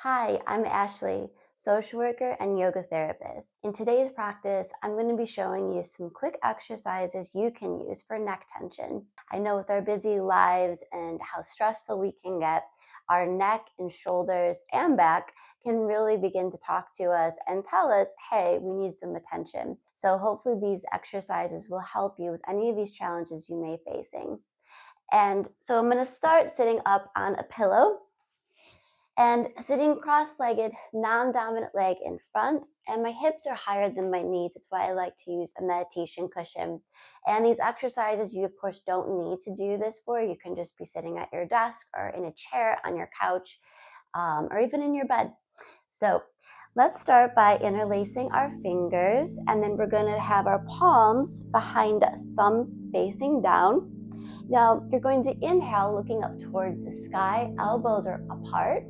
Hi, I'm Ashley, social worker and yoga therapist. In today's practice, I'm going to be showing you some quick exercises you can use for neck tension. I know with our busy lives and how stressful we can get, our neck and shoulders and back can really begin to talk to us and tell us, hey, we need some attention. So hopefully these exercises will help you with any of these challenges you may be facing. And so I'm going to start sitting up on a pillow and sitting cross-legged, non-dominant leg in front, and my hips are higher than my knees. That's why I like to use a meditation cushion. And these exercises, you of course don't need to do this for. You can just be sitting at your desk or in a chair on your couch, or even in your bed. So let's start by interlacing our fingers, and then we're gonna have our palms behind us, thumbs facing down. Now you're going to inhale looking up towards the sky, elbows are apart.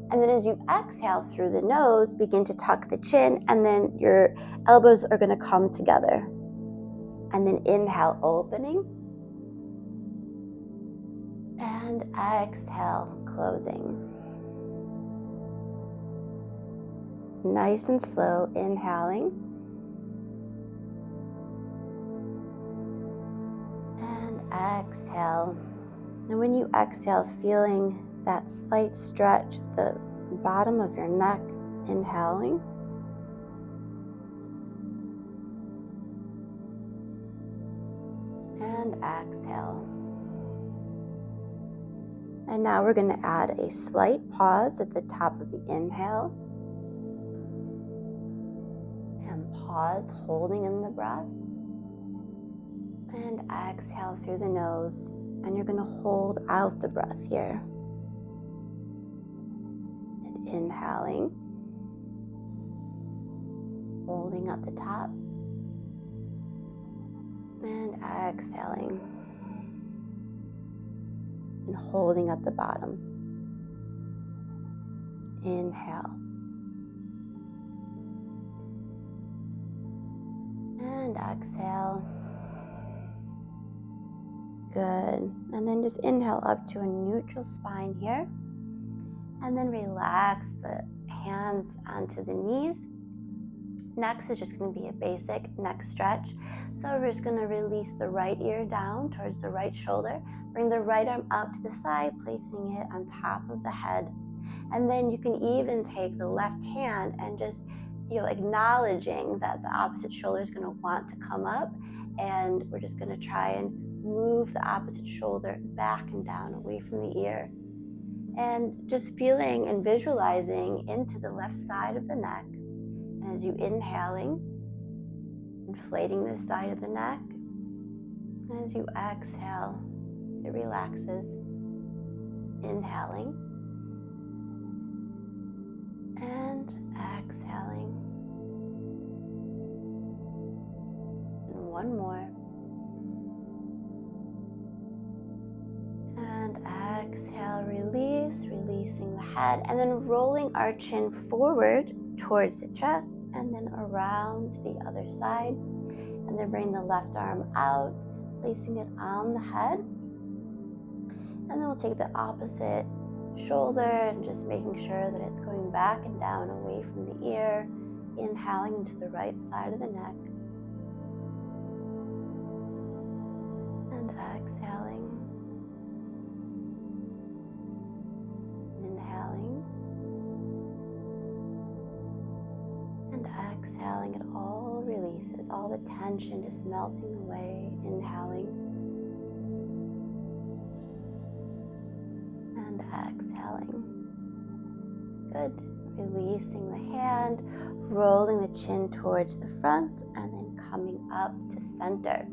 And then as you exhale through the nose, begin to tuck the chin, and then your elbows are going to come together. And then inhale, opening. And exhale, closing. Nice and slow, inhaling. And exhale. And when you exhale, feeling that slight stretch at the bottom of your neck, inhaling. And exhale. And now we're going to add a slight pause at the top of the inhale. And pause, holding in the breath. And exhale through the nose. And you're going to hold out the breath here. And inhaling. Holding at the top. And exhaling. And holding at the bottom. Inhale. And exhale. Good. And then just inhale up to a neutral spine here. And then relax the hands onto the knees. Next is just going to be a basic neck stretch. So we're just going to release the right ear down towards the right shoulder. Bring the right arm out to the side, placing it on top of the head. And then you can even take the left hand and just, acknowledging that the opposite shoulder is going to want to come up. And we're just going to try and move the opposite shoulder back and down away from the ear. And just feeling and visualizing into the left side of the neck. And as you inhaling, inflating the side of the neck. And as you exhale, it relaxes. Inhaling. And exhaling. And one more. And exhale, releasing the head, and then rolling our chin forward towards the chest, and then around to the other side. And then bring the left arm out, placing it on the head. And then we'll take the opposite shoulder and just making sure that it's going back and down away from the ear, inhaling into the right side of the neck. And exhaling. Inhaling. And exhaling, it all releases, all the tension just melting away. Inhaling. And exhaling. Good. Releasing the hand, rolling the chin towards the front, and then coming up to center.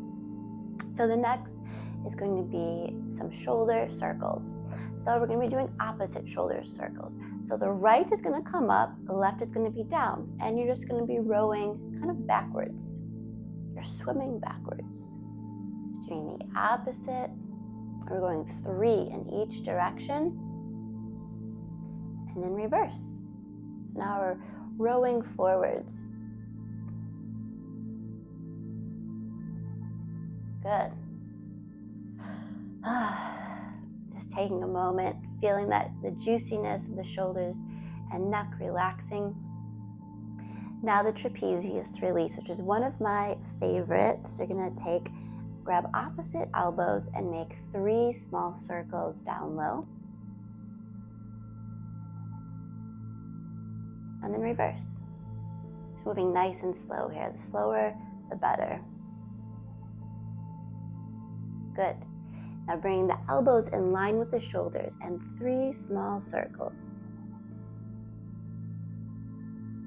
So the next is going to be some shoulder circles. So we're going to be doing opposite shoulder circles. So the right is going to come up, the left is going to be down, and you're just going to be rowing kind of backwards. You're swimming backwards. Just doing the opposite. We're going 3 in each direction, and then reverse. So now we're rowing forwards. Good. Just taking a moment, feeling that the juiciness of the shoulders and neck relaxing. Now the trapezius release, which is one of my favorites. You're gonna grab opposite elbows and make 3 small circles down low. And then reverse. It's moving nice and slow here. The slower, the better. Good. Now bring the elbows in line with the shoulders and 3 small circles.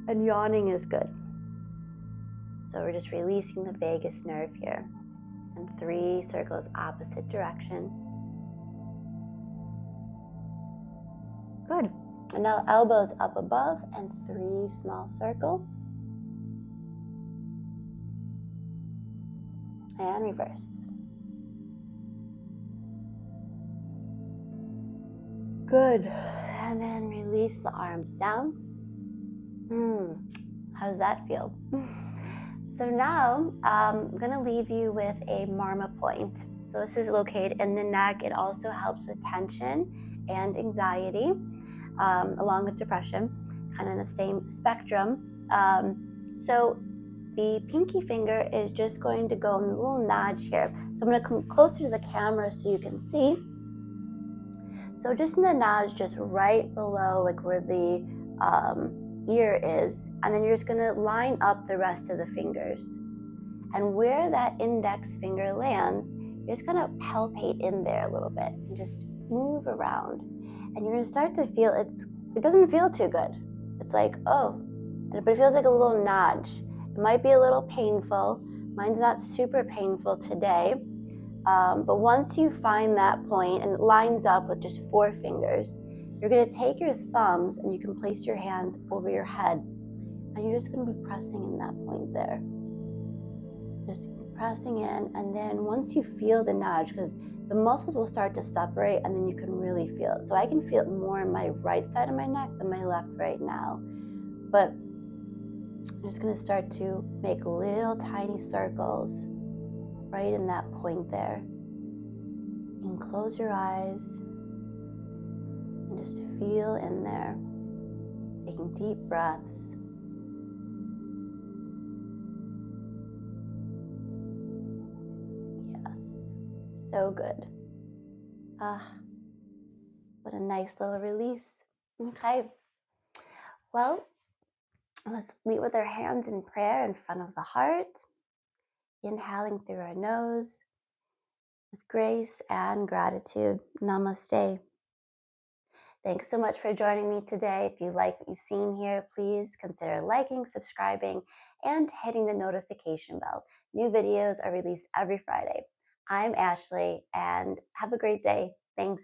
And yawning is good. So we're just releasing the vagus nerve here. And 3 circles opposite direction. Good. And now elbows up above and 3 small circles. And reverse. Good. And then release the arms down. How does that feel? So now I'm going to leave you with a Marma point. So this is located in the neck. It also helps with tension and anxiety, along with depression, kind of in the same spectrum. So the pinky finger is just going to go in a little nudge here. So I'm going to come closer to the camera so you can see. So just in the nudge, just right below like where the ear is, and then you're just going to line up the rest of the fingers. And where that index finger lands, you're just going to palpate in there a little bit and just move around. And you're going to start to feel it doesn't feel too good. It's like, oh, but it feels like a little nudge. It might be a little painful. Mine's not super painful today. But once you find that point and it lines up with just 4 fingers, you're going to take your thumbs and you can place your hands over your head. And you're just going to be pressing in that point there. Just pressing in. And then once you feel the nudge, because the muscles will start to separate and then you can really feel it. So I can feel it more in my right side of my neck than my left right now. But I'm just going to start to make little tiny circles right in that point there. You can close your eyes and just feel in there, taking deep breaths. Yes, so good. What a nice little release. Okay, well, let's meet with our hands in prayer in front of the heart, inhaling through our nose with grace and gratitude. Namaste. Thanks so much for joining me today. If you like what you've seen here, please consider liking, subscribing, and hitting the notification bell. New videos are released every Friday. I'm Ashley, and have a great day. Thanks.